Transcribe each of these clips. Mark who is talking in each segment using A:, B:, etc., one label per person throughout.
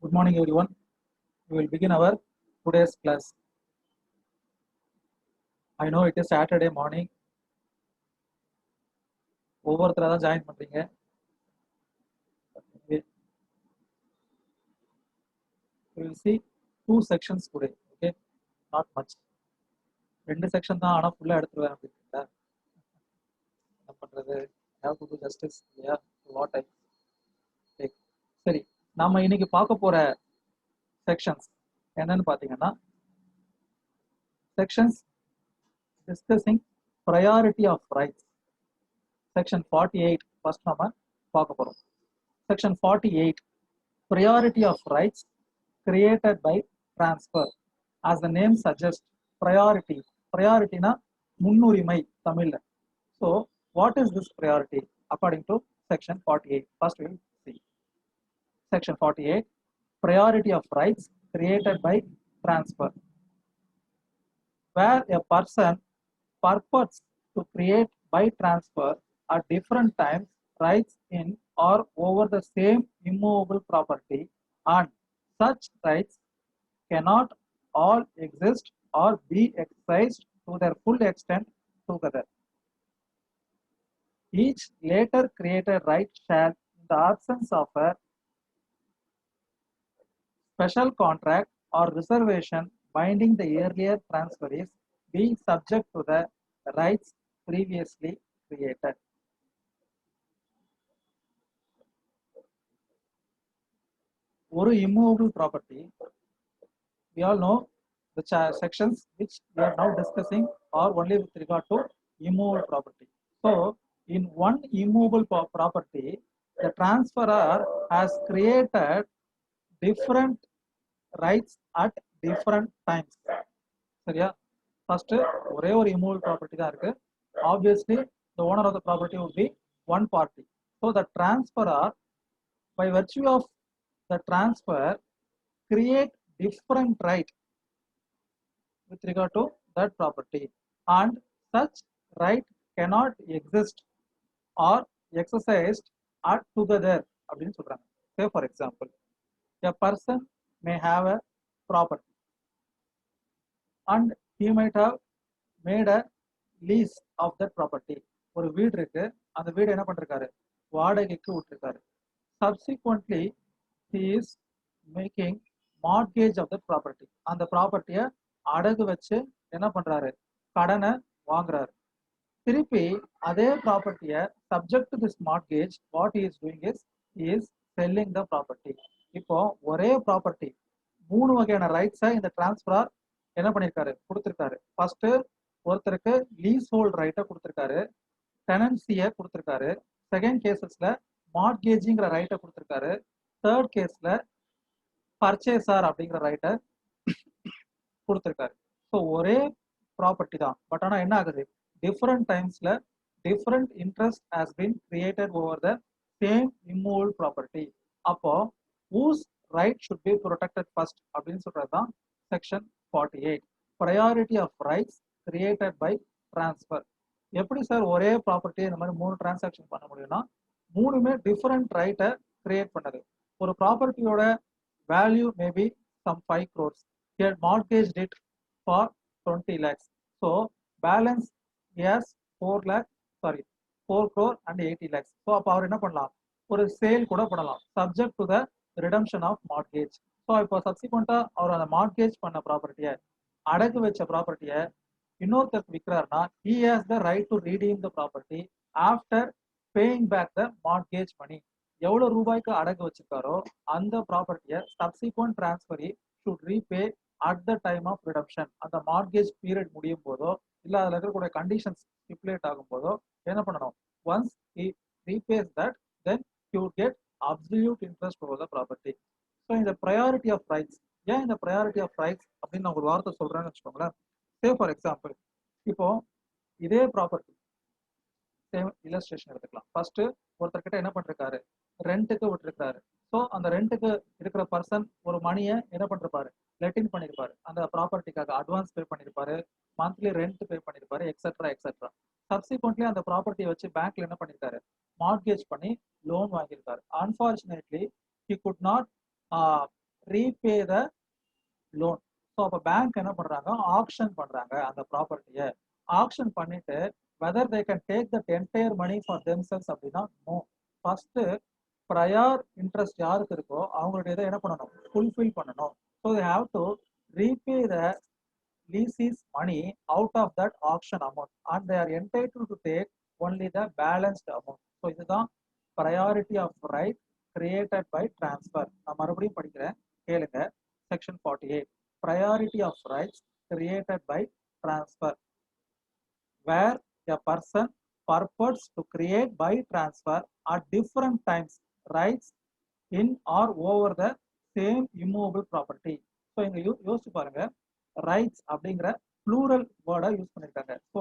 A: Good morning, everyone. We will begin our today's class. I know it is Saturday morning. ஒவ்வொருத்தரா தான் join பண்றீங்க. We will see two sections today. Okay, not much. ரெண்டு section தான், ஆனா ஃபுல்லா எடுத்துருவேன் அப்படிங்களா? என்ன பண்றது? Have to do justice. Yeah, what I take. சரி, நாம இன்னைக்கு பார்க்க போற செக்ஷன்ஸ் என்னன்னு பாத்தீங்கன்னா, sections discussing priority of rights. Section 48 first நம்ம பார்க்க போறோம். Section 48 priority of rights created by transfer. As the name suggests, priority na முன்னுரிமை தமிழ்ல. So what is this priority according to section 48? First we will see section 48, priority of rights created by transfer. Where a person purports to create by transfer at different times rights in or over the same immovable property, and such rights cannot all exist or be exercised to their full extent together. Each later created right shall, in the absence of a special contract or reservation binding the earlier transferees, be subject to the rights previously created. ஒரு immovable property, we all know the sections which we are now discussing are only with regard to immovable property. So in one immovable property, the transferor has created different rights at different times. சரியா? First ஒரே ஒரு immovable property தான் இருக்கு. Obviously the owner of the property would be one party. So the transferor, by virtue of the transfer, create different right with regard to that property, and such right cannot exist or exercised at together அப்படின்னு சொல்றாங்க. Say for example, a person may have a property and he might have made a lease of that property. ஒரு வீடு இருக்கு, அந்த வீடு என்ன பண்றாரு? வாடகைக்கு விட்டுருக்காரு. Subsequently he is making mortgage of the property. அந்த ப்ராப்பர்ட்டியை அடகு வச்சு என்ன பண்றாரு? கடனை வாங்குறாரு. திருப்பி அதே ப்ராப்பர்ட்டியை subject to this mortgage, what he is doing is he is selling the property. இப்போ ஒரே ப்ராப்பர்ட்டி மூணு வகையான ரைட்ஸை இந்த டிரான்ஸ்ஃபரர் என்ன பண்ணிருக்காரு? கொடுத்திருக்காரு. ஃபர்ஸ்ட் ஒருத்தருக்கு லீஸ் ஹோல்ட் ரைட்டை கொடுத்திருக்காரு, டெனன்சியை கொடுத்திருக்காரு. செகண்ட் கேசஸ்ல மார்ட்கேஜிங்கிற ரைட்டை கொடுத்திருக்காரு. தேர்ட் கேஸ்ல பர்ச்சேசர் அப்படிங்கிற ரைட்டை கொடுத்திருக்காரு. ஸோ ஒரே ப்ராப்பர்ட்டி தான், பட் ஆனால் என்ன ஆகுது? டிஃப்ரெண்ட் டைம்ஸ்ல different interest has been created over the same immovable property. அப்போ whose right should be protected first அப்படின்னு சொல்றது தான் section 48, priority of rights created by transfer. எப்படி சார் ஒரே ப்ராப்பர்ட்டி இந்த மாதிரி மூணு டிரான்சாக்ஷன் பண்ண முடியும்னா, மூணுமே டிஃப்ரெண்ட் ரைட்டை கிரியேட் பண்ணது. ஒரு ப்ராப்பர்ட்டியோட value maybe some 5 crores. He had mortgaged it for 20 lakhs. So balance he has 4 crore and 80 lakhs. So அப்போ அவர் என்ன பண்ணலாம்? ஒரு சேல் கூட பண்ணலாம், subject to the redemption of mortgage. So இப்போ சப்சிக்வெண்டா அவர் அந்த மார்ட்கேஜ் பண்ண ப்ராப்பர்ட்டியை, அடகு வச்ச ப்ராப்பர்ட்டியை இன்னொருத்தருக்கு விற்கிறாருன்னா, he has the right to redeem the property after paying back the mortgage money. எவ்வளவு ரூபாய்க்கு அடகு வச்சிருக்காரோ அந்த ப்ராப்பர்ட்டியை subsequent transferee should repay at the time of redemption. அந்த மார்ட்கேஜ் பீரியட் முடியும் போதோ இல்ல அதுல இருக்கக்கூடிய கண்டிஷன்ஸ் ஸ்டிப்புலேட் ஆகும் போதோ என்ன பண்ணணும்? once he repays that, then he would get absolute interest over the property. So இந்த priority of rights, ஏன் இந்த priority of rights அப்படின்னு நான் ஒரு வார்த்தை சொல்றேன்னு வச்சுக்கோங்களேன். say for example, இப்போ இதே ப்ராப்பர்ட்டி சேம் இல்லஸ்ட்ரேஷன் எடுத்துக்கலாம். ஃபர்ஸ்ட் ஒருத்தர்கிட்ட என்ன பண்ணிருக்காரு? ரெண்ட்டுக்கு விட்டுருக்காரு. ஸோ அந்த ரெண்ட்டுக்கு இருக்கிற பர்சன் ஒரு மணியை என்ன பண்ணிருப்பாரு? லெட்டின் பண்ணிருப்பாரு. அந்த ப்ராப்பர்ட்டிக்காக அட்வான்ஸ் பே பண்ணிருப்பாரு, மந்த்லி ரெண்ட் பே பண்ணிருப்பாரு, எக்ஸெட்ரா எக்ஸெட்ரா. சப்சிக்வெண்ட்லி அந்த ப்ராப்பர்ட்டியை வச்சு பேங்க்ல என்ன பண்ணிருக்காரு? மார்ட்கேஜ் பண்ணி லோன் வாங்கியிருக்காரு. Unfortunately he could not repay the loan. So அப்போ பேங்க் என்ன பண்றாங்க, ஆக்ஷன் பண்றாங்க அந்த ப்ராப்பர்ட்டியை. ஆக்ஷன் பண்ணிட்டு whether they can take that entire money for themselves அப்படின்னா நோ. ஃபர்ஸ்ட் ப்ரையர் இன்ட்ரெஸ்ட் யாருக்கு இருக்கோ அவங்களுடைய இதை என்ன பண்ணணும், ஃபுல்ஃபில் பண்ணணும். So they have to repay the leasees money out of that auction amount and they are entitled to take only the balanced amount. So இதுதான் priority of right created by transfer. நான் மறுபடியும் படிக்கிறேன் கேளுங்க. section 48 priority of rights created by transfer, where a person purports to create by transfer at different times rights in or over the same immovable property. So இங்க யோசிச்சு பாருங்க, rights அப்படிங்கிற plural வேர்டை use பண்ணிருக்காங்க. So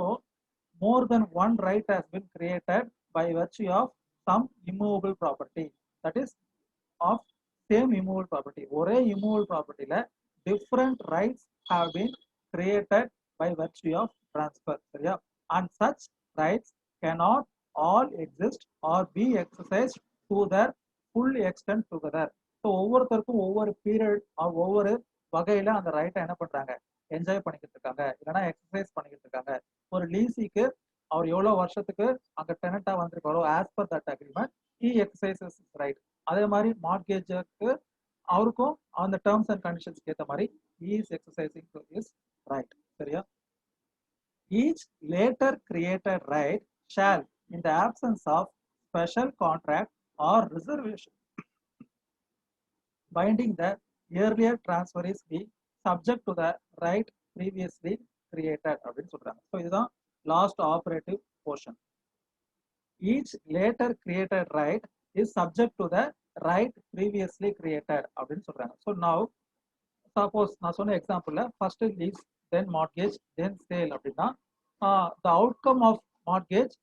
A: more than one right has been created by virtue of some immovable property, that is of same immovable property. ஒரே immovable ப்ராப்பர்ட்டியில different rights have been created by virtue of transfer. சரியா? And such rights cannot all exist or be exercised to their full extent together. So ஒவ்வொருத்தருக்கும் ஒவ்வொரு period ஒவ்வொரு வகையில அந்த ரைட்டை என்ன பண்றாங்க, என்ஜாய் பண்ணிக்கிட்டு இருக்காங்க, இல்லைன்னா எக்ஸசைஸ் பண்ணிக்கிட்டு இருக்காங்க. ஒரு லீசிக்கு அவர் எவ்வளவு வருஷத்துக்கு அங்க டெனண்டா வந்திருக்காரோ as per that agreement he exercises right. அதே மாதிரி மார்ட்கேஜுக்கு அவருக்கும் அந்த டேர்ம்ஸ் அண்ட் கண்டிஷன்ஸ்க்கு ஏற்ற மாதிரி he is exercising to his right. சரியா? Each later created right shall, in the absence of special contract or reservation binding the earlier transferees, be subject to the right previously created அப்படின்னு சொல்றாங்க. So இதுதான் last operative portion. Each later created right is subject to the right previously created அப்படின்னு சொல்றாங்க. So now suppose நான் சொன்ன எக்ஸாம்பிள்ல first lease தென் mortgage தென் sale அப்படின்னா the outcome of mortgage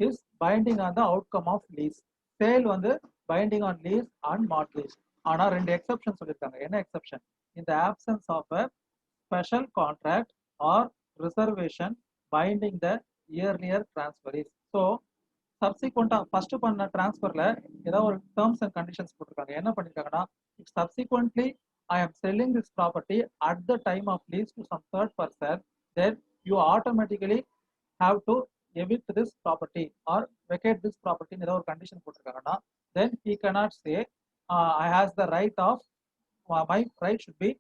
A: is binding on the outcome of lease. Sale வந்து binding on lease and mortgage. ஆனா ரெண்டு exception சொல்லியிருக்காங்க. என்ன exception? in the absence of a special contract or reservation binding the earlier transferees. So சப்சிக்வெண்டா first பண்ண டிரான்ஸ்ஃபர்ல ஏதாவது ஒரு டேர்ம்ஸ் அண்ட் கண்டிஷன்ஸ் போட்டிருக்காங்க. என்ன பண்ணிருக்காங்கன்னா, if subsequently I am selling this property at the time of lease to some third person, then you automatically have to evict this property or vacate this property ன்னு ஏதாவது ஒரு condition போட்டிருக்காங்கன்னா, then he cannot say I has the right of my right should be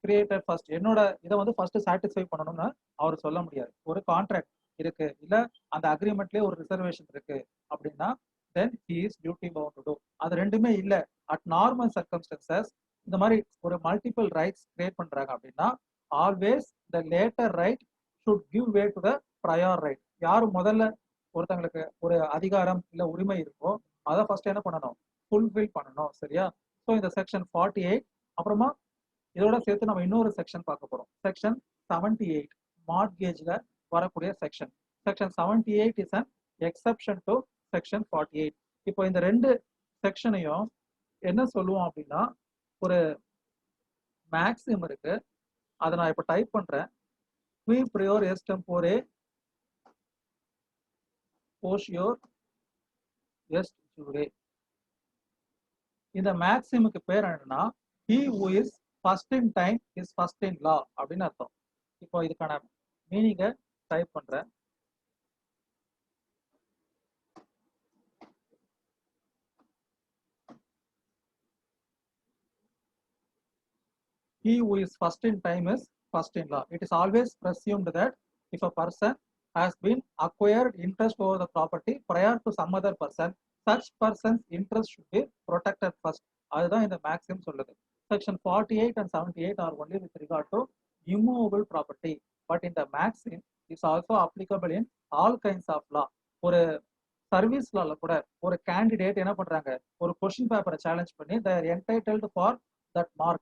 A: created first. என்னோட இதை வந்து first satisfy பண்ணணும்னு அவர் சொல்ல முடியாது. ஒரு கான்ட்ராக்ட் இருக்கு, இல்ல அந்த அக்ரிமெண்ட்லயே ஒரு ரிசர்வேஷன் இருக்கு அப்படின்னா then he is duty bound to do. அது ரெண்டுமே இல்ல. அட் நார்மல் சர்க்கம்ஸ்டன்சஸ் இந்த மாதிரி ஒரு மல்டிபிள் ரைட்ஸ் கிரியேட் பண்றாங்க அப்படின்னா always the later right should give way to the prior right. யாரு முதல்ல ஒருத்தங்களுக்கு ஒரு அதிகாரம் இல்ல உரிமை இருக்கோ அதை ஃபர்ஸ்ட் என்ன பண்ணணும், ஃபுல்ஃபில் பண்ணணும். சரியா? ஸோ இந்த செக்ஷன் 48 அப்புறமா இதோட சேர்த்து நம்ம இன்னொரு செக்ஷன் பார்க்க போறோம். செக்ஷன் 78 மார்ட்கேஜ்ல வரக்கூடிய section. Section 78 is an exception to section 48. இப்போ இந்த ரெண்டு செக்ஷனையும் என்ன சொல்லுவோம் அப்படின்னா, ஒரு மேக்ஸிம் இருக்கு, அதை நான் இப்ப டைப் பண்றேன். qui prior est tempore posterior est jure. இந்த மேக்ஸிமுக்கு பேர் என்னன்னா, he who is first in time is first in law அப்படின்னு அர்த்தம். இப்போ இதுக்கான மீனிங்கை டைப் பண்றேன். He who is first in time is first in law. It is always presumed that if a person has been acquired interest over the property prior to some other person, such person's interest should be protected first. அதுதான் இந்த maxim சொல்லுது. Section 48 and 78 are only with regard to immovable property, but in the maxim is also applicable in all kinds of law. ஒரு service லால கூட ஒரு candidate என்ன பண்றாங்க, ஒரு கொஸ்டின் பேப்பரை சேலஞ்ச் பண்ணி they are entitled for that mark.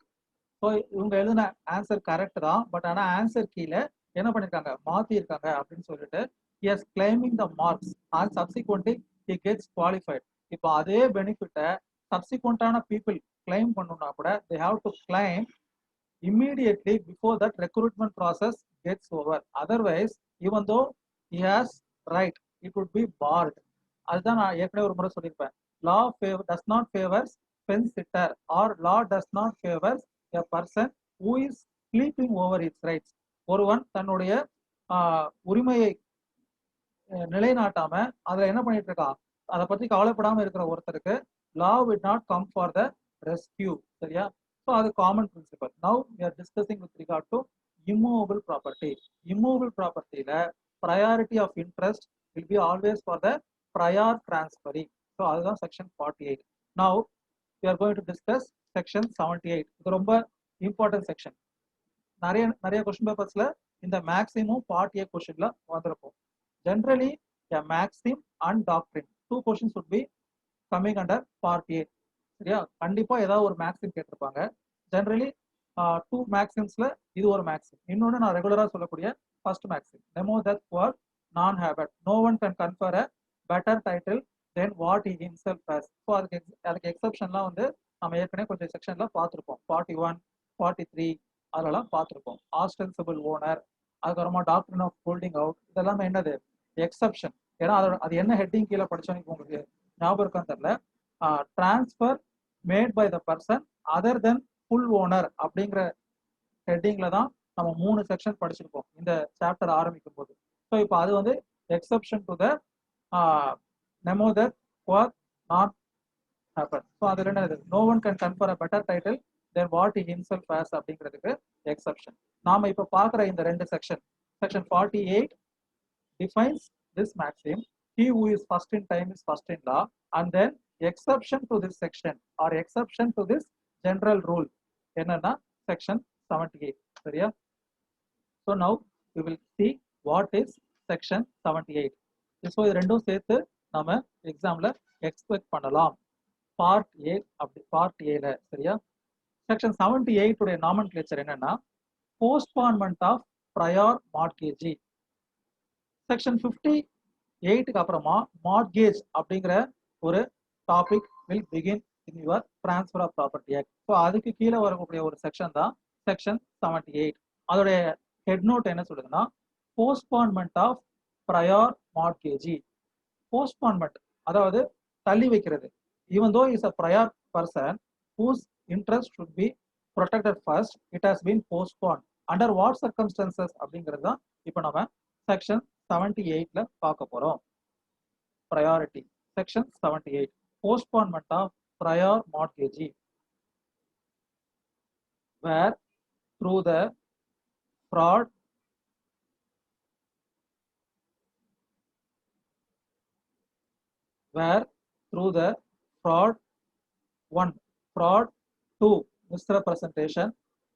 A: So இவங்க எழுதின ஆன்சர் கரெக்ட் தான், பட் ஆனா ஆன்சர் கீழே என்ன பண்ணிருக்காங்க, மாத்தி இருக்காங்க அப்படின்னு சொல்லிட்டு is claiming the marks and subsequently he gets qualified. இப்போ அதே பெனிஃபிட்டை சப்சிக்வெண்டான பீப்புள் கிளைம் பண்ணணும்னா கூட they have to claim immediately before that recruitment process gets over. Otherwise, even though he has right, it would be barred. அதுதான் நான் ஏற்கனவே ஒரு முறை சொல்லியிருப்பேன். law does not favor fence sitter or law does not favor a person who is sleeping over its rights. ஒருவன் தன்னுடைய உரிமையை நிலைநாட்டாம அதுல என்ன பண்ணிட்டு இருக்கா, அதை பத்தி கவலைப்படாம இருக்கிற ஒருத்தருக்கு law will not come for the rescue. சரியா? ஸோ அது common principle. Now we are discussing with regard to immovable property. Immovable propertyல priority of interest will be always for the prior transferee. So அதுதான் section 48. Now we are going to discuss section 78. இது ரொம்ப important section. நிறைய question பேப்பர்ஸ்ல இந்த maximum part A கொஸ்டின்ல வந்திருக்கும். Generally, a maxim and doctrine. Two questions would be coming under part A. சரியா? கண்டிப்பா ஏதாவது ஒரு மேக்ஸிம் கேட்டிருப்பாங்க. ஜெனரலி டூ மேக்ஸிம்ஸ்ல இது ஒரு மேக்ஸிம். இன்னொன்று நான் ரெகுலரா சொல்லக்கூடிய first maxim. Nemo that for non-habit. No one can confer a better title than what he himself has. So அதுக்கு எக்ஸப்ஷன்லாம் வந்து நம்ம ஏற்கனவே கொஞ்சம் செக்ஷன்ல பார்த்துருப்போம். 41, 43 அதெல்லாம் பார்த்துருப்போம். ஆஸ்டென்சிபிள் ஓனர், அதுக்கப்புறமா டாக்டரின் ஆஃப் ஹோல்டிங் அவுட், இதெல்லாமே என்னது எக்ஸப்ஷன். ஏன்னா அது என்ன ஹெட்டிங் கீழே படிச்சோன்னு உங்களுக்கு ஞாபகம் இருக்கான்னு தெரியல. Transfer made by the person other then full owner அப்படிங்கிற ஹெட்டிங்ல தான் நம்ம 3 செக்ஷன் படிச்சிருப்போம் இந்த சாப்டர் ஆரம்பிக்கும் போது. ஸோ இப்போ அது வந்து exception to the nemo that for not happen. So அதில் என்னது no one can confer a better title than what he himself has அப்படிங்கிறதுக்கு எக்ஸப்ஷன். நாம இப்போ பார்க்குற இந்த 2 section, section 48 defines this maxim, he who is first in time is first in law, and then exception to this section or exception to this general rule என்னன்னா section 78. சரியா? So now we will see what is section 78. So இது ரெண்டும் சேர்த்து நம்ம எக்ஸாம்ல expect பண்ணலாம் part A. அப்படி part ஏல சரியா? செக்ஷன் 78 உடைய நாமன்கிளேச்சர் என்னன்னா postponement of prior mortgagee. Section 58க்கு அப்புறமா மார்ட்கேஜ் அப்படிங்கிற ஒரு topic will begin in your transfer of property act. So அதுக்கு கீழே வரக்கூடிய ஒரு செக்ஷன் தான் செக்ஷன் 78. அதோடைய ஹெட் நோட் என்ன சொல்லுதுன்னா போஸ்ட்பான்மெண்ட் ஆஃப் ப்ரையார் மார்ட்கேஜி. போஸ்ட்பான்மெண்ட் அதாவது தள்ளி வைக்கிறது. Even though is a prior person whose interest should be protected first, it has been postponed. Under what circumstances அப்படிங்கிறது தான் இப்போ நம்ம செக்ஷன் 78ல பார்க்க போறோம். priority section 78, postponement of prior mortgage, where through the fraud one, fraud 2, misrepresentation,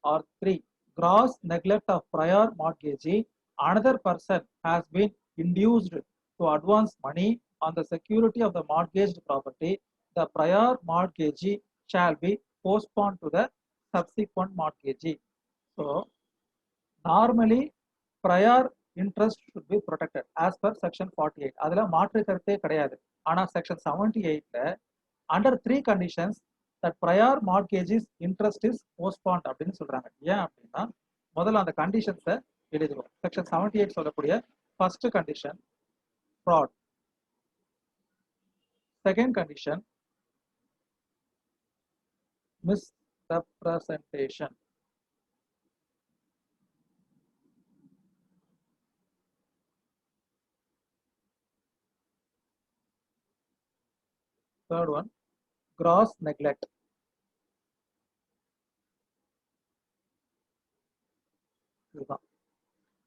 A: or 3, gross neglect of prior mortgagee, another person has been induced to advance money on the security of the mortgaged property, the prior mortgagee shall be postponed to the subsequent mortgagee. So normally prior interest should be protected as per section 48. அதுல மாற்று கருத்தே கிடையாது. ஆனா section 78ல under 3 conditions that prior mortgage's interest is postponed அப்படின்னு சொல்றாங்க. ஏன் அப்படின்னா முதல்ல அந்த கண்டிஷன்ஸை எழுதுவோம். செக்ஷன் 78 சொல்லக்கூடிய first condition fraud, second condition misrepresentation, third one gross neglect.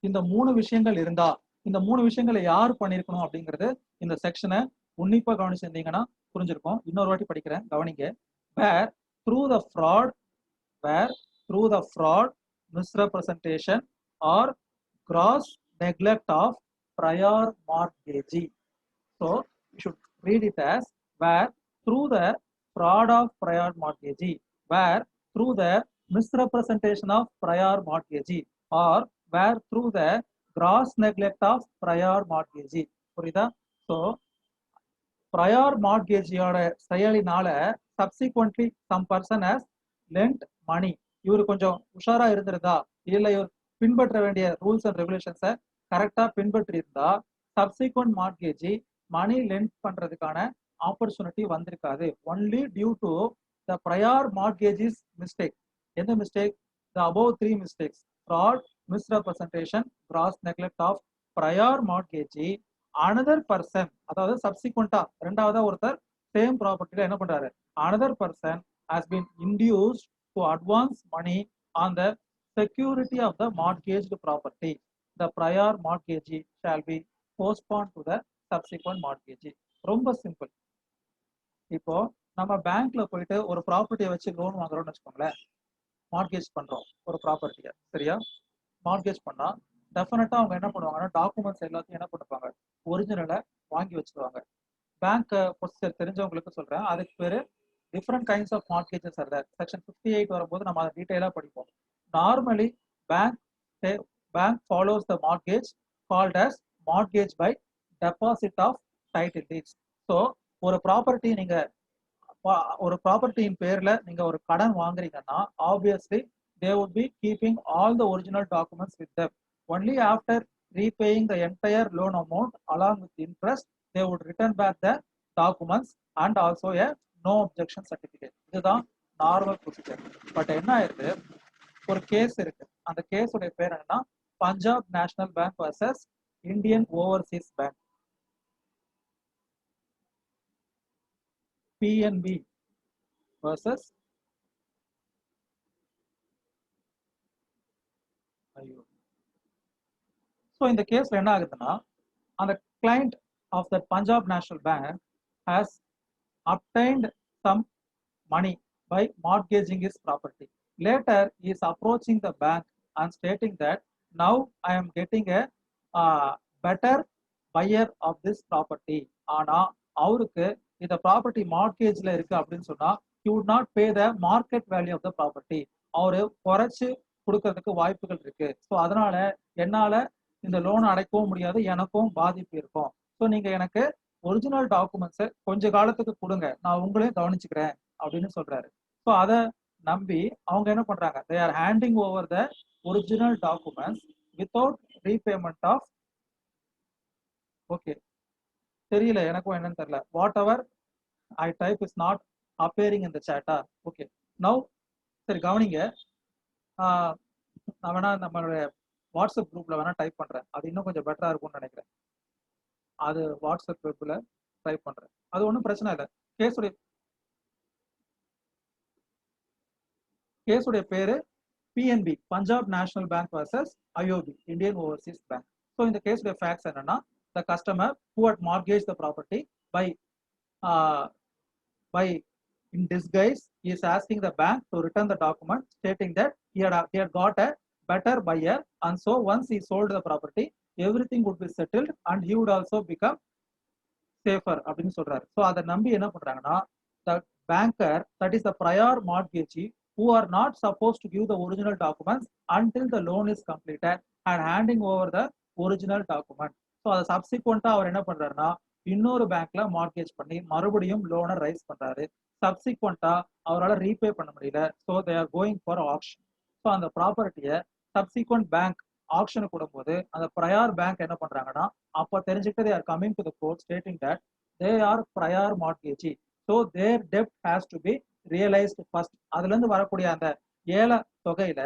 A: இந்த 3 விஷயங்கள் இருந்தா இந்த 3 விஷயங்களை யார் பண்ணிருக்கணும் அப்படிங்கிறது இந்த செக்ஷனை உன்னிப்பா கவனிச்சிருந்தீங்கன்னா புரிஞ்சிருக்கும். இன்னொரு வாட்டி படிக்கிறேன், கவனிங்க. where through the fraud, misrepresentation or gross neglect of prior mortgagee. So you should read it as where through the fraud of prior mortgagee, where through the misrepresentation of prior mortgagee, or where through the gross neglect of prior mortgagee. புரியுதா? So prior mortgageயோட செயலினால subsequently some person has lent money. இவரு கொஞ்சம் உஷாரா இருந்திருந்தா, இல்ல இவர் பின்பற்ற வேண்டிய rules and ரெகுலேஷன்ஸை கரெக்டா பின்பற்றி இருந்தா சப்சிக்வெண்ட் மார்ட்கேஜி மணி லெண்ட் பண்றதுக்கான ஆப்பர்ச்சுனிட்டி வந்திருக்காது. Only due to the prior mortgage is mistake. In the mistake, the above three mistakes: fraud, misrepresentation, gross neglect of prior mortgagee, another person, அதாவது subsequent ரெண்டாவதா ஒருத்தர் same property என்ன பண்றாரு, another person has been induced to advance money on the security of the mortgaged property. The prior mortgagee shall be postponed to the subsequent mortgagee. ரொம்ப simple. இப்போ நம்ம பேங்க்ல போயிட்டு ஒரு ப்ராப்பர்ட்டியை வச்சு லோன் வாங்குறோம்னு வச்சுக்கோங்களேன், மார்கேஜ் பண்றோம் ஒரு ப்ராப்பர்ட்டியை, சரியா? மார்கேஜ் பண்ணா டெஃபினட்டா அவங்க என்ன பண்ணுவாங்கன்னா டாக்குமெண்ட்ஸ் எல்லாத்தையும் என்ன பண்ணுவாங்க, ஒரிஜினலை வாங்கி வச்சிருவாங்க. பேங்க் ப்ரொசீஜர் தெரிஞ்சவங்களுக்கு சொல்றேன், அதுக்கு பேரு different kinds of mortgages are there. Section 58 வரும்போது நம்ம அதை டீடைலா படிப்போம். Normally bank follows the mortgage called as mortgage by deposit of title deeds. So ஒரு ப்ராப்பர்ட்டி நீங்க ஒரு ப்ராப்பர்ட்டியின் பேர்ல நீங்க ஒரு கடன் வாங்குறீங்கன்னா obviously they would be keeping all the original documents with them. Only after repaying the entire loan amount along with interest, they would return back the documents and also a no objection certificate. இதுதான் normal procedure. But என்ன ஆயிருது, ஒரு case இருக்கு. அந்த case உடைய பேர் என்னன்னா Punjab National Bank versus Indian Overseas Bank, PNB versus so இந்த கேஸ்ல என்ன ஆகுதுன்னா, அந்த client of the Punjab National Bank has obtained some money by mortgaging his property. Later, he is approaching the bank and stating that now I am getting a better buyer of this property. ஆனா அவருக்கு இந்த property மார்கேஜ்ல இருக்கு அப்படின்னு சொன்னா he would not pay the market value of the property. அவரு குறைச்சு கொடுக்கறதுக்கு வாய்ப்புகள் இருக்கு. ஸோ அதனால என்னால இந்த லோன் அடைக்கவும் முடியாது, எனக்கும் பாதிப்பு இருக்கும். ஸோ நீங்க எனக்கு ஒரிஜினல் டாக்குமெண்ட்ஸை கொஞ்ச காலத்துக்கு கொடுங்க, நான் உங்களையும் கவனிச்சுக்கிறேன் அப்படின்னு சொல்றாரு. ஸோ அதை நம்பி அவங்க என்ன பண்றாங்க, they are handing over the original documents without repayment of, okay தெரியல எனக்கும் என்னன்னு தெரியல, what ever I type is not appearing in the chat. Okay now சரி கவனிங்க, நான் வேணா நம்மளுடைய வாட்ஸ்அப் குரூப்ல வேணா டைப் பண்றேன், அது இன்னும் கொஞ்சம் பெட்டரா இருக்கும்னு நினைக்கிறேன். அது வாட்ஸ்அப் குரூப்ல டைப் பண்றேன், அது ஒன்றும் பிரச்சனை இல்லை. கேஸுடைய பேரு PNB Punjab National Bank versus IOB Indian Overseas bank. So இந்த கேஸுடைய ஃபேக்ட்ஸ் என்னன்னா, the customer who had mortgaged the property by in disguise he is asking the bank to return the document stating that he had got a better buyer, and so once he sold the property everything would be settled and he would also become safer அப்படின்னு சொல்றாரு. So அதை நம்பி என்ன பண்றாங்கன்னா, the banker, that is the prior mortgagee, who are not supposed to give the original documents until the loan is completed and handing over the original document. So அதை சப்சிக்வெண்டா அவர் என்ன பண்றாருன்னா இன்னொரு பேங்க்ல மார்கேஜ் பண்ணி மறுபடியும் லோனை ரைஸ் பண்றாரு. சப்சிக்வெண்டா அவரால் ரீபே பண்ண முடியல. So they are going for action. So அந்த ப்ராப்பர்ட்டியை சப்சிக்வெண்ட் பேங்க் ஆக்ஷனுக்கு விடும்போது அந்த ப்ரையார் பேங்க் என்ன பண்றாங்கன்னா, அப்போ தெரிஞ்சுக்கிட்டு they are coming to the court stating that they are prior mortgagee, so their debt has to be realized first. அதுல இருந்து வரக்கூடிய அந்த ஏல தொகையில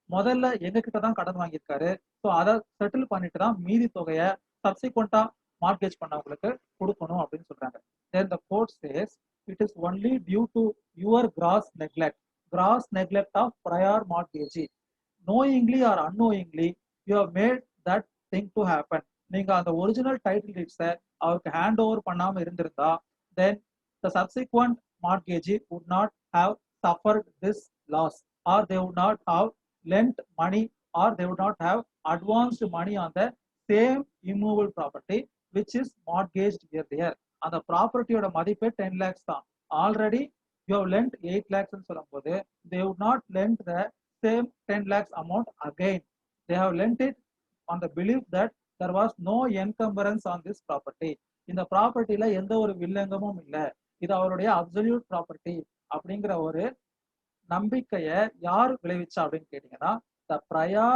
A: முதல்ல எங்க கிட்ட தான் கடன் வாங்கியிருக்காரு, ஸோ அதை செட்டில் பண்ணிட்டு தான் மீதி தொகையை சப்சிக்வெண்டா மார்கேஜ் பண்ணவங்களுக்கு கொடுக்கணும் அப்படின்னு சொல்றாங்க. Then the court says it is only due to your gross neglect of prior mortgagee. Knowingly or unknowingly you have made that thing to happen. நீங்க அந்த ஒரிஜினல் டைட்டில் டீட்ஸை அவருக்கு ஹேண்ட் ஓவர் பண்ணாம இருந்திருந்தா then the subsequent mortgagee would not have suffered this loss, or they would not have lent money, or they would not have advanced money on the same immovable property which is mortgaged earlier. அந்த ப்ராப்பர்ட்டியோட மதிப்பே 10 lakhs தான். Already you have lent 8 lakhs ன்னு சொல்லும்போது they would not lend the same 10 lakhs amount again. They have lent it on the belief that there was no encumbrance on this property. இந்த ப்ராப்பர்ட்டில எந்த ஒரு வில்லங்கமும் இல்லை, இது அவருடைய அப்சல்யூட் ப்ராப்பர்ட்டி அப்படிங்கிற ஒரு நம்பிக்கையை யார் விளைவிச்சா அப்படின்னு கேட்டீங்கன்னா, the prior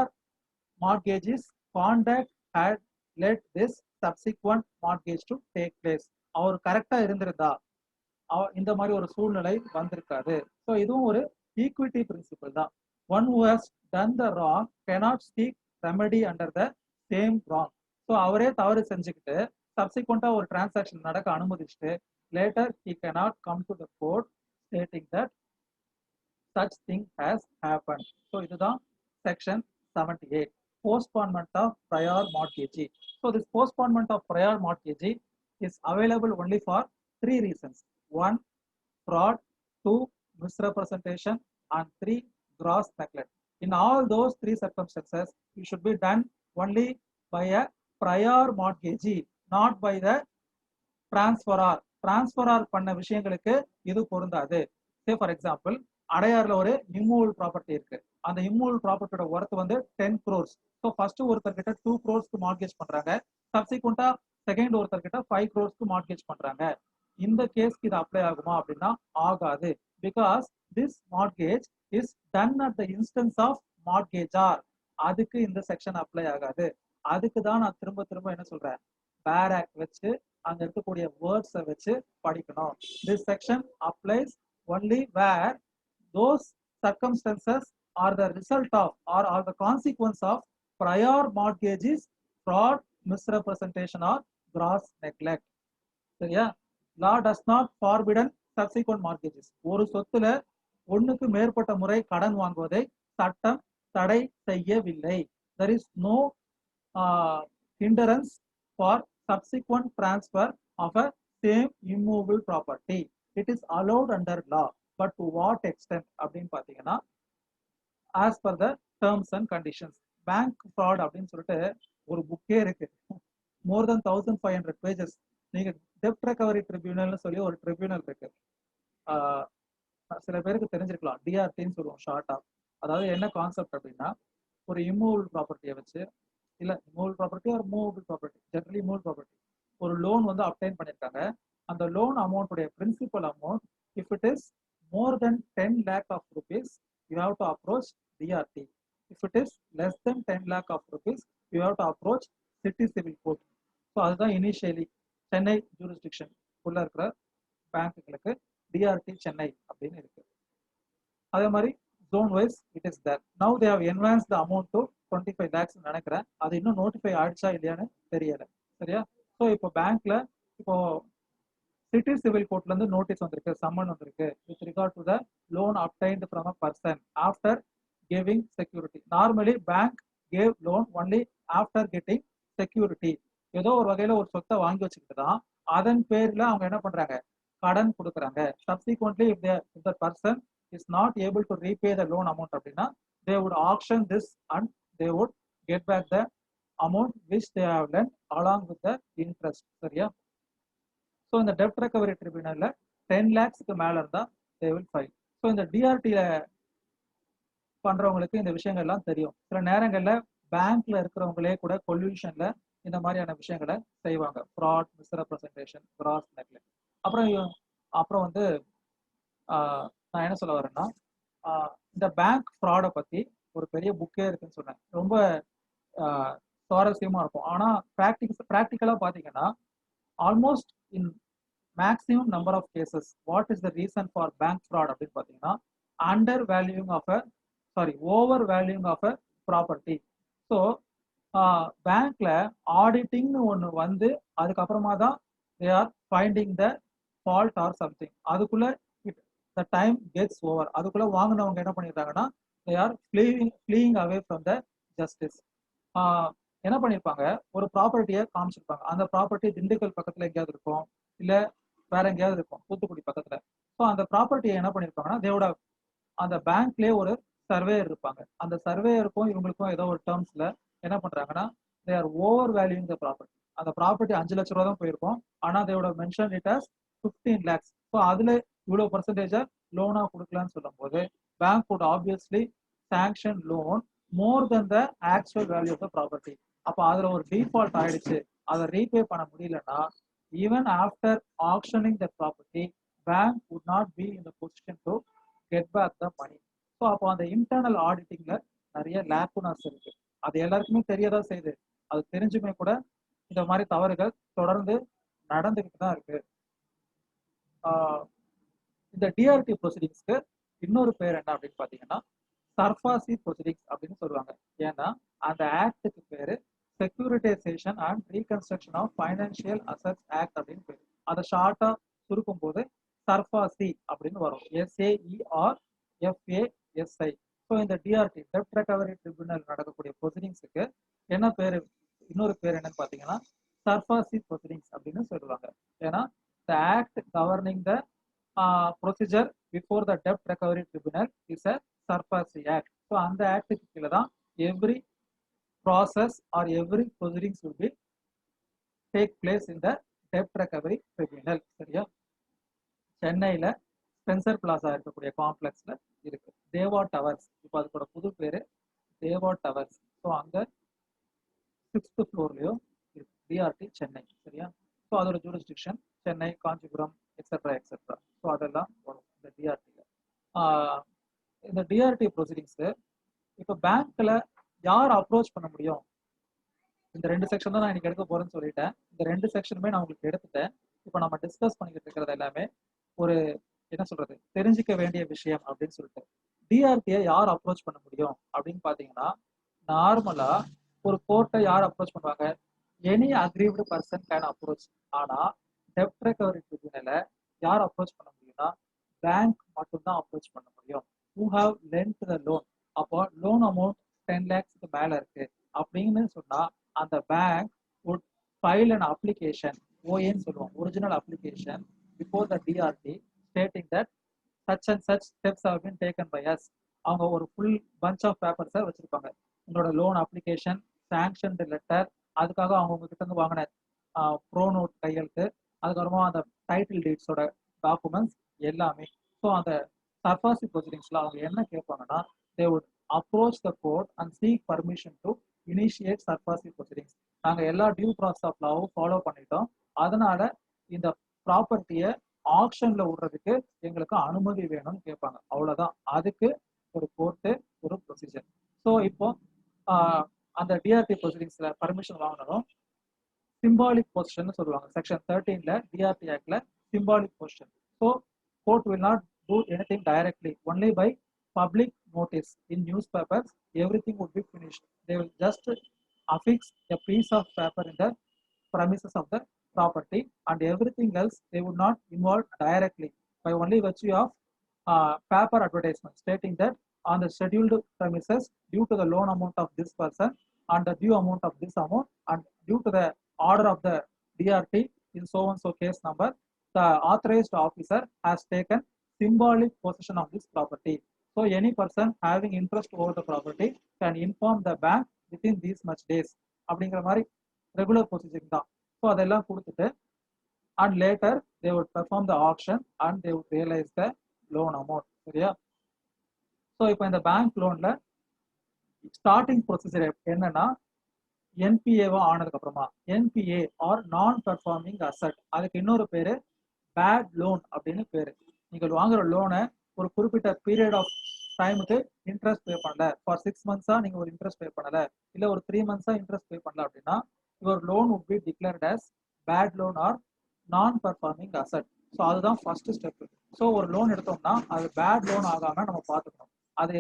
A: mortgagees conduct had led this subsequent mortgage to take place. அவர் கரெக்டா இருந்திருந்தா, இந்த மாதிரி ஒரு சூழ்நிலை வந்திருக்காது. ஸோ இதுவும் ஒரு ஈக்விட்டி பிரின்சிபல் தான். One who has done the wrong cannot seek remedy under the same wrong. So அவரே தவறு செஞ்சுக்கிட்டு சப்சிக்வெண்டா ஒரு டிரான்சாக்ஷன் நடக்க அனுமதிச்சுட்டு later he cannot come to the court stating that such thing has happened. So இதுதான் section 78, postponement of prior mortgagee. So this postponement of prior mortgagee is available only for three reasons: one, fraud; two, misrepresentation; and three, gross neglect. In all those three circumstances, it should be done only by a prior mortgagee, not by the transferor. Transferor பண்ண விஷயங்களுக்கு இது பொருந்தாது. Say for example, அடையாறுல ஒரு இம்மூவல் property இருக்கு. அந்த இம்மூவல் ப்ராப்பர்ட்டியோட worth வந்து 10 crores. So first ஒருத்தர் கிட்ட 2 crores மார்கேஜ் பண்றாங்க, சப்சிக்வெண்டா செகண்ட் ஒருத்தர் கிட்ட 5 crores மார்கேஜ் பண்றாங்க. இந்த கேஸ்க்கு இது அப்ளை ஆகுமா அப்படின்னா ஆகாது. Because this mortgage is done at the instance of mortgagor. அதுக்கு இந்த செக்ஷன் அப்ளை ஆகாது. அதுக்கு தான் நான் திரும்ப திரும்ப என்ன சொல்றேன், பேர் ஆக்ட் வச்சு அங்க இருக்கக்கூடிய வேர்ட்ஸை வச்சு படிக்கணும். This section applies only where those circumstances are the result of or are the consequence of prior mortgages, fraud, misrepresentation or gross neglect. சரியா? law does not forbidden subsequent mortgages. ஒரு சொத்துல ஒண்ணுக்கு மேற்பட்ட முறை கடன் வாங்குவதை சட்டம் தடை செய்யவில்லை. there is no hindrance for subsequent transfer of a same immovable property. It is allowed under law. But to what extent அப்படின்னு பாத்தீங்கன்னா, as per the terms and conditions. Bank fraud அப்படின்னு சொல்லிட்டு ஒரு புக்கே இருக்கு, more than 1500 pages. நீங்க டெப்ட் recovery ட்ரிபியூனல்னு சொல்லி ஒரு ட்ரிபியூனல் இருக்கு. சில பேருக்கு தெரிஞ்சிருக்கலாம், டிஆர்டின்னு சொல்லுவோம் ஷார்ட்டா. அதாவது என்ன கான்செப்ட் அப்படின்னா, ஒரு இம்மூவல் ப்ராப்பர்ட்டியை வச்சு, இல்ல இம்மூவல் ப்ராப்பர்ட்டி ஒரு movable property, generally movable property, ஒரு லோன் வந்து அப்டைன் பண்ணிருக்காங்க. அந்த லோன் அமௌண்ட்டுடைய principal amount if it is more than 10 lakh of rupees, you have to approach DRT. If it is less than 10 lakh of rupees, you have to approach city civil court. So அதுதான் initially Chennai jurisdiction உள்ள இருக்கிற பேங்க்குகளுக்கு TRT Chennai அப்படின்னு இருக்கு. அதே மாதிரி zone wise it is there. Now they have advanced the amount to 25 lakhs நினைக்கிறேன். அது இன்னும் நோட்டிஃபை ஆயிடுச்சா இல்லையான்னு தெரியல. சரியா? ஸோ இப்போ பேங்க்ல இப்போ சிட்டி சிவில் கோர்ட்ல இருந்து நோட்டீஸ் வந்திருக்கு, சம்மன் வந்திருக்கு with regard to the loan obtained from a person after giving security. Normally bank gave loan only after getting security. ஏதோ ஒரு வகையில ஒரு சொத்தை வாங்கி வச்சுக்கிட்டு தான் அதன் பேர்ல அவங்க என்ன பண்றாங்க, கடன் கொடுக்குறாங்க. Subsequently if the person is not able to repay the loan amount அப்படின்னா they would auction this and they would get back the amount which they have lent along with the interest. சரியா? So இந்த டெப்ட் recovery ட்ரிபியூனல்ல 10 lakhsக்கு மேல இருந்தா they will file. So இந்த டிஆர்டில பண்றவங்களுக்கு இந்த விஷயங்கள் எல்லாம் தெரியும். சில நேரங்கள்ல பேங்க்ல இருக்கிறவங்களே கூட கொல்யூஷன்ல இந்த மாதிரியான விஷயங்களை செய்வாங்க. Fraud, misrepresentation, cross neglect. அப்புறம் வந்து நான் என்ன சொல்ல வரேன்னா, இந்த பேங்க் ஃப்ராடை பத்தி ஒரு பெரிய புக்கே இருக்குன்னு சொன்னேன். ரொம்ப சுவாரஸ்யமா இருக்கும். ஆனா ப்ராக்டிக்கலா பாத்தீங்கன்னா, almost in maximum number of cases what is the reason for bank fraud அப்படின்னு பார்த்தீங்கன்னா, under valuing of over valuing of a property. So பேங்க்ல ஆடிட்டிங்னு ஒன்று வந்து அதுக்கப்புறமா தான் they are finding the fault or something. அதுக்குள்ள த டைம் கெட்ஸ் ஓவர். அதுக்குள்ள வாங்கினவங்க என்ன பண்ணிடுறாங்கன்னா they are fleeing away from the justice. என்ன பண்ணியிருப்பாங்க, ஒரு ப்ராப்பர்ட்டியை காமிச்சிருப்பாங்க. அந்த ப்ராப்பர்ட்டி திண்டுக்கல் பக்கத்துல எங்கேயாவது இருக்கும், இல்ல வேற எங்கேயாவது இருக்கும், தூத்துக்குடி பக்கத்துல. ஸோ அந்த ப்ராப்பர்ட்டியை என்ன பண்ணியிருப்பாங்கன்னா, தேவோட அந்த பேங்க்லேயே ஒரு சர்வேயர் இருப்பாங்க. அந்த சர்வேயருக்கும் இவங்களுக்கும் ஏதோ ஒரு டேர்ம்ஸ்ல என்ன பண்றாங்கன்னா, they are over valuing the property. அந்த ப்ராப்பர்ட்டி 5 லட்ச ரூபா தான் போயிருக்கும், ஆனா தேவோட mention it as 15 lakhs. So அதுல இவ்வளவு பர்சன்டேஜா லோனா கொடுக்கலான்னு சொல்லும் போது bank would obviously sanction loan more than the actual value of the property. அப்ப அதுல ஒரு டிஃபால்ட் ஆயிடுச்சு, அதை ரீபே பண்ண முடியலன்னா even after auctioning the property bank would not be in the position to get back the money. So அப்போ அந்த internal ஆடிட்டிங்ல நிறைய லேக்குனஸ் இருக்கு. அது எல்லாருக்குமே தெரியதான் செய்யுது. அது தெரிஞ்சுமே கூட இந்த மாதிரி தவறுகள் தொடர்ந்து நடந்துகிட்டு தான் இருக்கு. இந்த டிஆர்டி ப்ரொசீடிங்ஸ்க்கு இன்னொரு பேர் என்ன அப்படின்னு பாத்தீங்கன்னா சர்ஃபாசி ப்ரொசீடிங்ஸ் அப்படின்னு சொல்லுவாங்க. ஏன்னா அந்த ஆக்டுக்கு பேரு securitisation and reconstruction of financial assets act அப்படின்னு பேரு. அதை ஷார்ட்டா சுருக்கும் போது சர்ஃபாசி அப்படின்னு வரும். SAERFASI. ஸோ இந்த டிஆர்டி டெப்ட் ரெக்கவரி ட்ரிபியூனல் நடக்கக்கூடிய ப்ரொசீடிங்ஸுக்கு என்ன பேரு, இன்னொரு பேர் என்னன்னு பாத்தீங்கன்னா சர்ஃபாசி ப்ரொசீடிங்ஸ் அப்படின்னு சொல்லுவாங்க. ஏன்னா the act governing the procedure before the டெப்ட் recovery tribunal is a SARFAESI act. So அந்த ஆக்டுக்கு கீழே தான் every process or every proceedings will be take place in the டெப்ட் ரெக்கவரி ட்ரிபியூனல். சரியா? சென்னையில ஸ்பென்சர் பிளாசா இருக்கக்கூடிய காம்ப்ளெக்ஸ்ல இருக்கு தேவா டவர்ஸ். இப்போ அதுக்கோட புது பேரு தேவா டவர்ஸ். ஸோ அங்க 6th ஃப்ளோர்லயும் இருக்கு டிஆர்டி சென்னை. சரியா? ஸோ அதோட jurisdiction Chennai, Kanchipuram, etcetera etcetera. So அதெல்லாம் வரும் இந்த டிஆர்டியில். இந்த டிஆர்டி ப்ரொசீடிங்ஸ் இப்போ பேங்க்ல யார் அப்ரோச் பண்ண முடியும்? இந்த 2 செக்ஷன் தான் நான் இன்னைக்கு எடுக்க போறேன்னு சொல்லிட்டேன். இந்த 2 செக்ஷனுமே நான் உங்களுக்கு எடுத்துட்டேன். இப்போ நம்ம டிஸ்கஸ் பண்ணிக்கிட்டு இருக்கிறது எல்லாமே ஒரு என்ன சொல்றது, தெரிஞ்சுக்க வேண்டிய விஷயம் அப்படின்னு சொல்லிட்டு. டிஆர்டியை யார் அப்ரோச் பண்ண முடியும் அப்படின்னு பாத்தீங்கன்னா, நார்மலா ஒரு கோர்ட்டை யார் அப்ரோச் பண்ணுவாங்க? Any aggrieved person can approach. ஆனா டெப்ட் ரெக்கவரி ட்ரிபியூனலை யார் அப்ரோச் பண்ண முடியும்னா பேங்க் மட்டும்தான் அப்ரோச் பண்ண முடியும். Who have Lent the loan. அப்போ லோன் அமௌண்ட் 10 lakhs மேல இருக்கு அப்படின்னு சொன்னா அந்த bank would file an application, OAன்னு சொல்லுவோம், original application, before the DRT stating that such and such steps have been taken by us. அவங்க ஒரு ஃபுல் பஞ்ச் ஆஃப் பேப்பர்ஸை வச்சிருப்பாங்க. உங்களோட லோன் அப்ளிகேஷன், சாங்ஷன் லெட்டர், அதுக்காக அவங்க உங்ககிட்ட இருந்து வாங்கின ப்ரோ நோட் கையெழுத்து, அதுக்கப்புறமா அந்த டைட்டில் டீட்ஸோட டாக்குமெண்ட்ஸ் எல்லாமே. ஸோ அந்த சர்ஃபாசி ப்ரொசீடிங்ஸ்ல அவங்க என்ன கேட்பாங்கன்னா they would approach the court and seek permission to initiate SARFAESI proceedings. நாங்க எல்லா டியூ ப்ராசஸ் ஆஃப் லாவும் ஃபாலோ பண்ணிட்டோம், அதனால இந்த ப்ராப்பர்ட்டியை ஆக்ஷன்ல விடுறதுக்கு எங்களுக்கு அனுமதி வேணும்னு கேட்பாங்க. அவ்வளவுதான். அதுக்கு ஒரு கோர்ட்டு, ஒரு ப்ரொசீஜர். ஸோ இப்போ அந்த டிஆர்டி ப்ரொசீடிங்ஸ்ல பர்மிஷன் வாங்கினதும் சிம்பாலிக் பொசிஷன் சொல்லுவாங்க. செக்ஷன் 13ல டிஆர்டி ஆக்ட்ல symbolic possession. So court will not do anything directly, only by public notice in newspapers. Everything would be finished. They will just affix a piece of paper in the premises of the property, and everything else they would not involve directly by only virtue of paper advertisement stating that on the scheduled premises, due to the loan amount of this person and the due amount of this amount, and due to the order of the DRT in so and so case number, the authorized officer has taken symbolic possession of this property. So any person having interest over the property can inform the bank within these much days. அப்படிங்கிற மாதிரி regular procedure தான். So அதெல்லாம் கொடுத்துட்டு and later they would perform the auction and they would realize the loan amount. சரியா? So இப்போ இந்த bank லோன்ல starting procedure என்னன்னா என்பிஏவா ஆனதுக்கு அப்புறமா NPA or non performing asset, அதுக்கு இன்னொரு பேரு பேட் லோன் அப்படின்னு பேரு. நீங்கள் வாங்குற லோனை ஒரு குறிப்பிட்ட பீரியட் ஆஃப் டைமுக்கு இன்ட்ரெஸ்ட் பே பண்ணல, ஃபார் 6 months நீங்க ஒரு இன்ட்ரெஸ்ட் பே பண்ணல, இல்ல ஒரு 3 months இன்ட்ரெஸ்ட் பே பண்ணல அப்படின்னா your loan would be declared as bad loan or நான் பெர்ஃபார்மிங் அசட். ஸோ அதுதான் ஃபர்ஸ்ட் ஸ்டெப். ஸோ ஒரு லோன் எடுத்தோம்னா அது பேட் லோன் ஆகாம நம்ம பார்த்துக்கணும். அது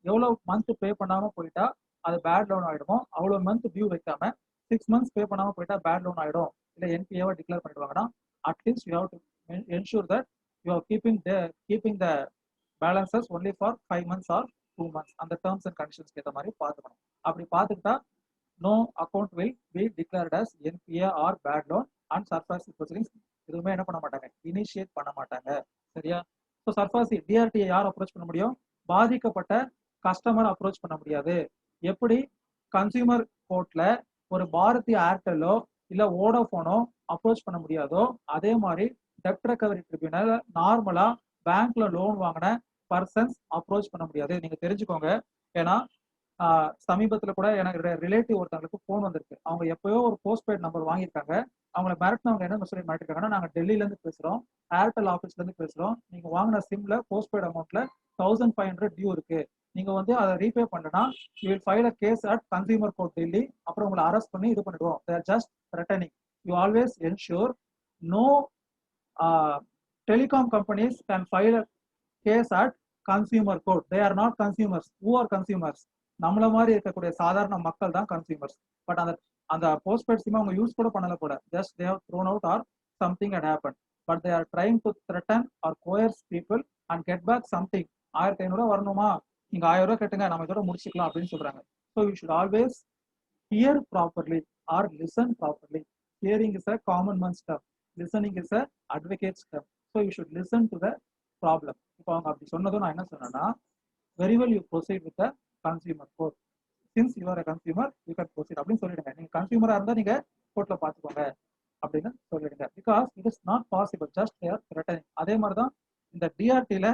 A: எவ்வளவு மந்த் பே பண்ணாம போயிட்டா அது பேட் லோன் ஆயிடுமோ, அவ்வளவு மந்த் டியூ வைக்காம 6 months பே பண்ணாம போயிட்டா பேட் லோன் ஆயிடும், இல்ல என்பிஏவா டிக்ளேர் பண்ணிடுவாங்கன்னா at least you have to ensure that you are keeping the balances only for 5 months or 2 months. அந்த டேர்ம்ஸ் அண்ட் கண்டிஷன்ஸ்க்கு ஏற்ற மாதிரி பார்த்துக்கணும். அப்படி பார்த்துக்கிட்டா no account will be declared as NPA or bad loan and SARFAESI proceedings எதுவுமே என்ன பண்ண மாட்டாங்க, இனிஷியேட் பண்ண மாட்டாங்க. சரியா? ஸோ சர்ஃபாசி டிஆர்டியை யார் அப்ரோச் பண்ண முடியும்? பாதிக்கப்பட்ட கஸ்டமர் அப்ரோச் பண்ண முடியாது. எப்படி கன்சியூமர் கோர்ட்ல ஒரு பாரதி ஏர்டெல்லோ இல்ல வோடாஃபோனோ அப்ரோச் பண்ண முடியாதோ, அதே மாதிரி டெப்ட் ரெக்கவரி ட்ரிபியூனல் நார்மலா பேங்க்ல லோன் வாங்கின பர்சன்ஸ் அப்ரோச் பண்ண முடியாது. நீங்க தெரிஞ்சுக்கோங்க. ஏன்னா சமீபத்துல கூட எனக்கு ரிலேட்டிவ் ஒருத்தவங்களுக்கு போன் வந்திருக்கு. அவங்க எப்பயோ ஒரு போஸ்ட்பெய்ட் நம்பர் வாங்கியிருக்காங்க. அவங்கள மிரட்டினவங்க என்ன சொல்லி மிரட்டிருக்காங்கன்னா, நாங்க டெல்லியில இருந்து பேசுறோம், ஏர்டெல் ஆஃபீஸ்ல இருந்து பேசுறோம், நீங்க வாங்கின சிம்ல போஸ்ட்பெய்ட் அமௌண்ட்ல 1500 டியூ இருக்கு, நீங்க வந்து அதை ரீபே பண்ணனா you will file a case at consumer court Delhi, அப்புறம் உங்களை அரெஸ்ட் பண்ணி இது பண்ணிடுவோம். They are just threatening. You always ensure no Telecom companies can file a case at consumer court. They are not consumers. Who are consumers? நம்மள மாதிரி இருக்கக்கூடிய சாதாரண மக்கள் தான் கன்சியூமர்ஸ். பட் அந்த போஸ்ட்பெய்ட் சிம் அவங்க யூஸ் கூட பண்ணல கூட, just they have thrown out or something had happen. But they are trying to threaten or coerce people and get back something. 1500 வரணுமா, நீங்க 1000 கட்டுங்க, நம்ம இதோட முடிச்சுக்கலாம் அப்படின்னு சொல்றாங்க. So you should always hear properly or listen properly. Hearing is a common man's term, listening is a advocate's term. So you should listen to the problem. இப்போ அவங்க அப்படி சொன்னதும் நான் என்ன சொன்னேன்னா, very well you proceed with the consumer court. Since you are consumer you can proceed அப்படின்னு சொல்லிடுங்க. நீங்க கன்சியூமரா இருந்தா நீங்க கோர்ட்ல பாத்துக்கோங்க அப்படின்னு சொல்லிடுங்க. Because it is not possible, just their threatening. அதே மாதிரி தான் இந்த டிஆர்டில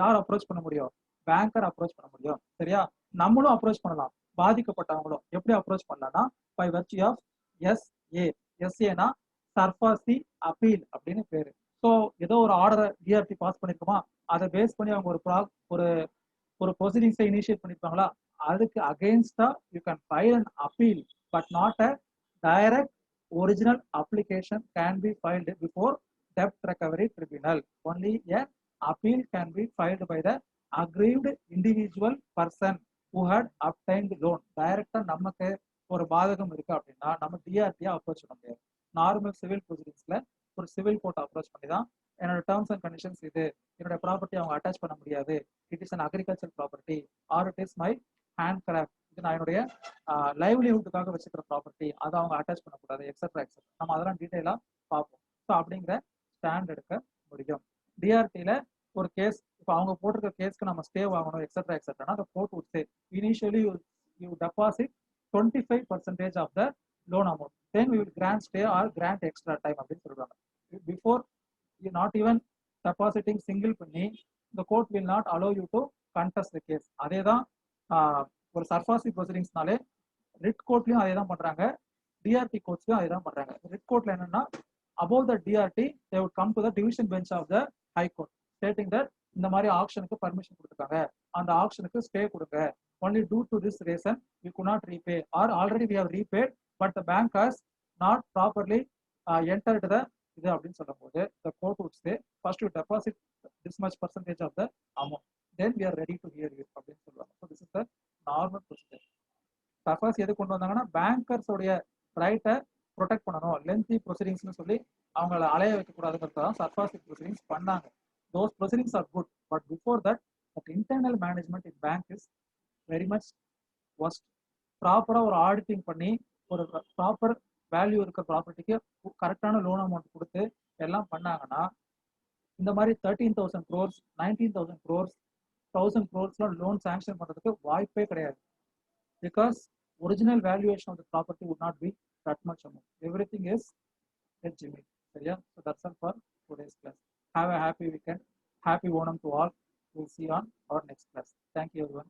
A: யார் அப்ரோச் பண்ண முடியும்? பேங்கர் அப்ரோச் பண்ண முடியும். சரியா? நம்மளும் அப்ரோச் பண்ணலாம். பாதிக்கப்பட்டவங்களும் எப்படி அப்ரோச் பண்ணலாம்னா, பை வெர்ச்சி ஆஃப் எஸ்ஏ. எஸ்ஏனா சர்ஃபாசி அப்பீல் அப்படின்னு பேரு. ஸோ ஏதோ ஒரு ஆர்டரை டிஆர்டி பாஸ் பண்ணிருக்குமா, அதை பேஸ் பண்ணி அவங்க ஒரு ஒரு ப்ரொசீடிங்ஸை இனிஷியேட் பண்ணிருப்பாங்களா, அதுக்கு அகெயின்ஸ்டா you can file an appeal. But not a direct original application can be filed before டெப்ட் recovery tribunal. Only a appeal can be filed by the aggrieved individual person who had obtained loan. டைரக்டா நமக்கு ஒரு பாதகம் இருக்கு அப்படின்னா நம்ம டிஆர்டியா approach பண்ண முடியாது. நார்மல் சிவில் ப்ரொசீடிங்ஸ்ல ஒரு சிவில் கோர்ட் அப்ரோச் பண்ணி தான் என்னோட டேர்ம்ஸ் அண்ட் கண்டிஷன்ஸ் இது, என்னோட ப்ராப்பர்ட்டி அவங்க அட்டாச் பண்ண முடியாது, it is an agriculture property R it is my hand craft, இது நான் என்னுடைய லைவ்லிஹுட்டுக்காக வச்சுக்கிற ப்ராப்பர்ட்டி, அதை அவங்க அட்டாச் பண்ணக்கூடாது, எக்ஸெட்ரா எக்ஸெட்ரா. நம்ம அதெல்லாம் டீட்டெயிலாக பார்ப்போம். ஸோ அப்படிங்கிற ஸ்டாண்ட் எடுக்க முடியும். டிஆர்டியில் ஒரு கேஸ், இப்போ அவங்க போட்டிருக்க கேஸ்க்கு நம்ம ஸ்டே வாங்கணும் எக்ஸெட்ரா எக்ஸெட்ரானா அந்த court would say initially you deposit 25% of the loan amount, then we will grant stay or grant extra time அப்படின்னு சொல்லுவாங்க. Before you not even depositing single பண்ணி the court will not allow you to contest the case. அதே தான் ஒரு SARFAESI ப்ரொசீடிங்ஸ்னாலே writ கோர்ட்லயும் அதே தான் பண்றாங்க, TRT கோர்ட்ஸ்லயும் அதே தான் பண்றாங்க. ரிட் கோர்ட்ல என்னன்னா above the DRT they would come to the division bench of the high court stating that இந்த மாதிரி ஆக்ஷனுக்கு பர்மிஷன் கொடுத்துருக்காங்க, அந்த ஆக்ஷனுக்கு ஸ்டே கொடுங்க, only due to this reason we could not repay or already we have repaid but the bank has not properly entered the இது அப்படின்னு சொல்லும் போது the court would say first you deposit this much percentage of the amount, then we are ready to hear you அப்படின்னு சொல்லுவாங்க. So this is the normal procedure. சர்ஃபாஸ் எது கொண்டு வந்தாங்கன்னா பேங்கர்ஸோடைய ரைட்டை protect பண்ணணும், லென்த்தி ப்ரொசீடிங்ஸ்னு சொல்லி அவங்கள அலைய வைக்கக்கூடாதுங்கிறத சர்ஃபாசி ப்ரொசீடிங்ஸ் பண்ணாங்க. those proceedings are good, but before that internal management in bank is very much worst. ப்ராப்பரா ஒரு ஆடிட்டிங் பண்ணி ஒரு ப்ராப்பர் வேல்யூ இருக்க ப்ராப்பர்ட்டிக்கு கரெக்டான லோன் அமௌண்ட் கொடுத்து எல்லாம் பண்ணாங்கன்னா இந்த மாதிரி 13,000 crores 19,000 crores 1,000 crores loan sanction பண்றதுக்கு வாய்ப்பே கிடையாது. Because original valuation of the property would not be that much amount. Everything is legitimate. சரியா? So that's all for today's class. Have a happy weekend. Happy Onam to all. We'll see you on our next class. Thank you everyone.